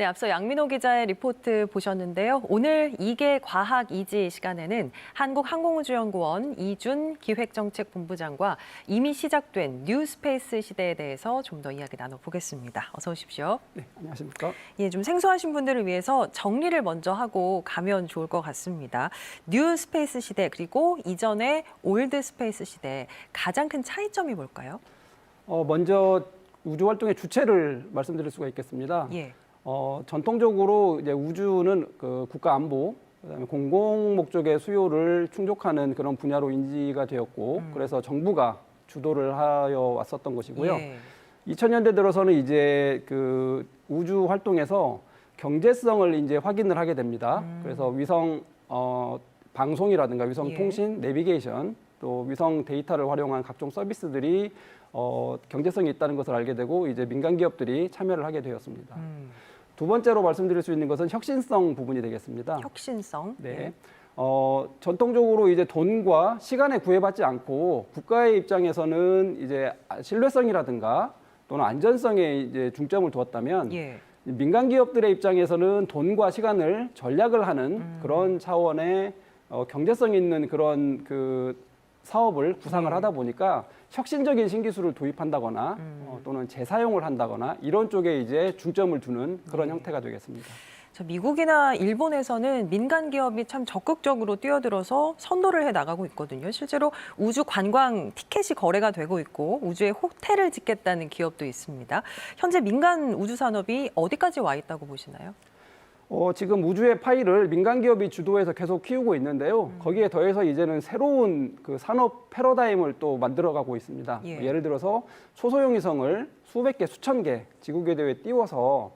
네, 앞서 양민호 기자의 리포트 보셨는데요. 오늘 이계 과학이지 시간에는 한국항공우주연구원 이준 기획정책본부장과 이미 시작된 뉴스페이스 시대에 대해서 좀 더 이야기 나눠보겠습니다. 어서 오십시오. 네, 안녕하십니까? 예, 좀 생소하신 분들을 위해서 정리를 먼저 하고 가면 좋을 것 같습니다. 뉴스페이스 시대 그리고 이전의 올드스페이스 시대 가장 큰 차이점이 뭘까요? 먼저 우주 활동의 주체를 말씀드릴 수가 있겠습니다. 예. 전통적으로 이제 우주는 그 국가 안보, 그다음에 공공 목적의 수요를 충족하는 그런 분야로 인지가 되었고, 그래서 정부가 주도를 하여 왔었던 것이고요. 예. 2000년대 들어서는 이제 그 우주 활동에서 경제성을 이제 확인을 하게 됩니다. 그래서 위성 방송이라든가 위성 예. 통신, 내비게이션, 또 위성 데이터를 활용한 각종 서비스들이 경제성이 있다는 것을 알게 되고 이제 민간 기업들이 참여를 하게 되었습니다. 두 번째로 말씀드릴 수 있는 것은 혁신성 부분이 되겠습니다. 혁신성. 네. 예. 전통적으로 이제 돈과 시간에 구애받지 않고 국가의 입장에서는 이제 신뢰성이라든가 또는 안전성에 이제 중점을 두었다면 예. 민간 기업들의 입장에서는 돈과 시간을 전략을 하는 그런 차원의 경제성 있는 그런 그 사업을 구상을 하다 보니까 혁신적인 신기술을 도입한다거나 또는 재사용을 한다거나 이런 쪽에 이제 중점을 두는 그런 형태가 되겠습니다. 미국이나 일본에서는 민간 기업이 참 적극적으로 뛰어들어서 선도를 해 나가고 있거든요. 실제로 우주 관광 티켓이 거래가 되고 있고 우주에 호텔을 짓겠다는 기업도 있습니다. 현재 민간 우주 산업이 어디까지 와 있다고 보시나요? 지금 우주의 파이를 민간 기업이 주도해서 계속 키우고 있는데요. 거기에 더해서 이제는 새로운 그 산업 패러다임을 또 만들어가고 있습니다. 예. 예를 들어서 초소형 위성을 수백 개, 수천 개 지구궤도에 띄워서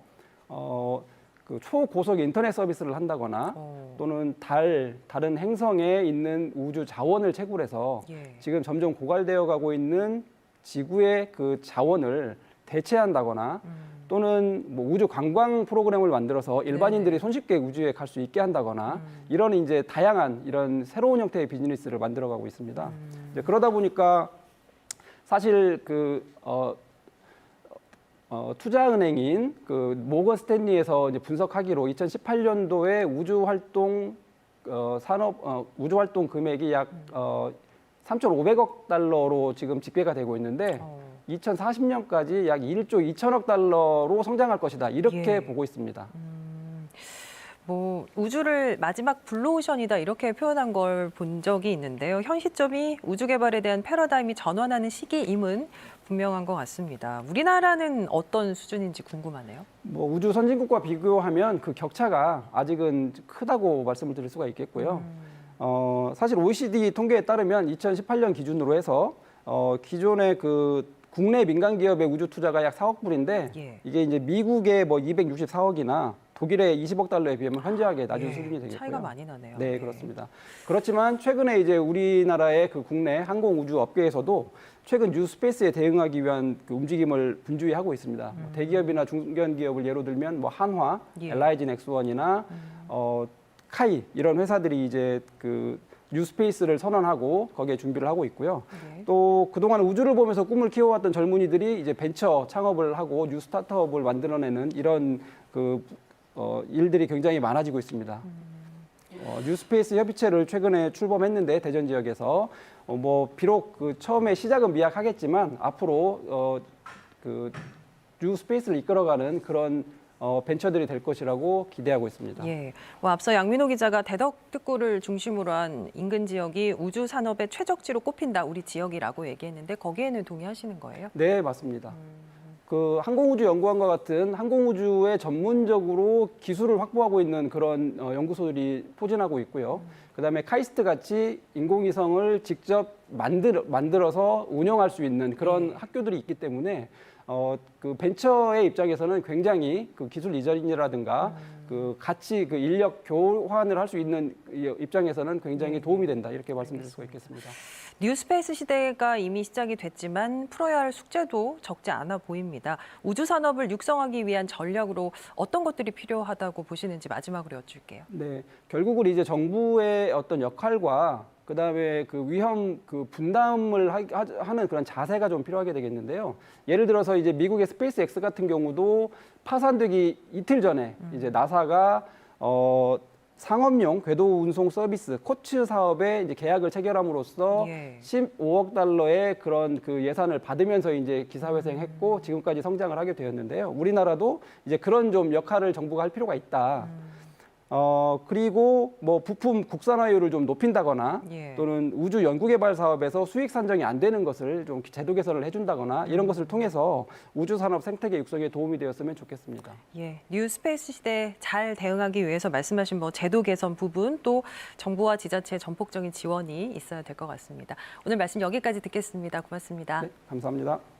그 초고속 인터넷 서비스를 한다거나 또는 다른 행성에 있는 우주 자원을 채굴해서 예. 지금 점점 고갈되어 가고 있는 지구의 그 자원을 대체한다거나 또는 뭐 우주 관광 프로그램을 만들어서 일반인들이 손쉽게 우주에 갈 수 있게 한다거나 이런 이제 다양한 이런 새로운 형태의 비즈니스를 만들어가고 있습니다. 이제 그러다 보니까 사실 그 투자은행인 그 모건 스탠리에서 이제 분석하기로 2018년도에 우주 활동 우주 활동 금액이 약 3,500억 달러로 지금 집계가 되고 있는데 2040년까지 약 1조 2천억 달러로 성장할 것이다. 이렇게 예. 보고 있습니다. 뭐 우주를 마지막 블루오션이다 이렇게 표현한 걸 본 적이 있는데요. 현 시점이 우주 개발에 대한 패러다임이 전환하는 시기임은 분명한 것 같습니다. 우리나라는 어떤 수준인지 궁금하네요. 뭐 우주 선진국과 비교하면 그 격차가 아직은 크다고 말씀을 드릴 수가 있겠고요. 사실 OECD 통계에 따르면 2018년 기준으로 해서 기존의 그 국내 민간 기업의 우주 투자가 약 4억 불인데 예. 이게 이제 미국의 뭐 264억이나 독일의 20억 달러에 비하면 현저하게 낮은 수준이 되겠고요. 차이가 많이 나네요. 네, 그렇습니다. 그렇지만 최근에 이제 우리나라의 그 국내 항공 우주 업계에서도 최근 뉴스페이스에 대응하기 위한 그 움직임을 분주히 하고 있습니다. 뭐 대기업이나 중견 기업을 예로 들면 뭐 한화, 예. LIG 넥스원이나 카이 이런 회사들이 이제 그 뉴스페이스를 선언하고 거기에 준비를 하고 있고요. 네. 또 그동안 우주를 보면서 꿈을 키워왔던 젊은이들이 이제 벤처 창업을 하고 뉴 스타트업을 만들어내는 이런 그 일들이 굉장히 많아지고 있습니다. 뉴스페이스 협의체를 최근에 출범했는데 대전 지역에서 뭐 비록 그 처음에 시작은 미약하겠지만 앞으로 그 뉴스페이스를 이끌어가는 그런 벤처들이 될 것이라고 기대하고 있습니다. 예. 뭐 앞서 양민호 기자가 대덕특구를 중심으로 한 인근 지역이 우주 산업의 최적지로 꼽힌다 우리 지역이라고 얘기했는데 거기에는 동의하시는 거예요? 네, 맞습니다. 그 항공우주연구원과 같은 항공우주에 전문적으로 기술을 확보하고 있는 그런 연구소들이 포진하고 있고요. 그다음에 카이스트 같이 인공위성을 직접 만들어서 운영할 수 있는 그런 학교들이 있기 때문에 그 벤처의 입장에서는 굉장히 그 기술 이전이라든가 그 같이 그 인력 교환을 할 수 있는 입장에서는 굉장히 도움이 된다 이렇게 말씀드릴 수가 있겠습니다. 뉴스페이스 시대가 이미 시작이 됐지만 풀어야 할 숙제도 적지 않아 보입니다. 우주 산업을 육성하기 위한 전략으로 어떤 것들이 필요하다고 보시는지 마지막으로 여쭐게요. 네, 결국은 이제 정부의 어떤 역할과 그다음에 그 위험 그 분담을 하는 그런 자세가 좀 필요하게 되겠는데요. 예를 들어서 이제 미국의 스페이스 X 같은 경우도 파산되기 이틀 전에 이제 나사가 상업용 궤도 운송 서비스 코츠 사업에 이제 계약을 체결함으로써 예. 15억 달러의 그런 그 예산을 받으면서 이제 기사회생했고 지금까지 성장을 하게 되었는데요. 우리나라도 이제 그런 좀 역할을 정부가 할 필요가 있다. 그리고 뭐 부품 국산화율을 좀 높인다거나 예. 또는 우주 연구개발 사업에서 수익 산정이 안 되는 것을 좀 제도 개선을 해준다거나 이런 것을 통해서 우주 산업 생태계 육성에 도움이 되었으면 좋겠습니다. 예, 뉴 스페이스 시대에 잘 대응하기 위해서 말씀하신 뭐 제도 개선 부분 또 정부와 지자체의 전폭적인 지원이 있어야 될 것 같습니다. 오늘 말씀 여기까지 듣겠습니다. 고맙습니다. 네, 감사합니다.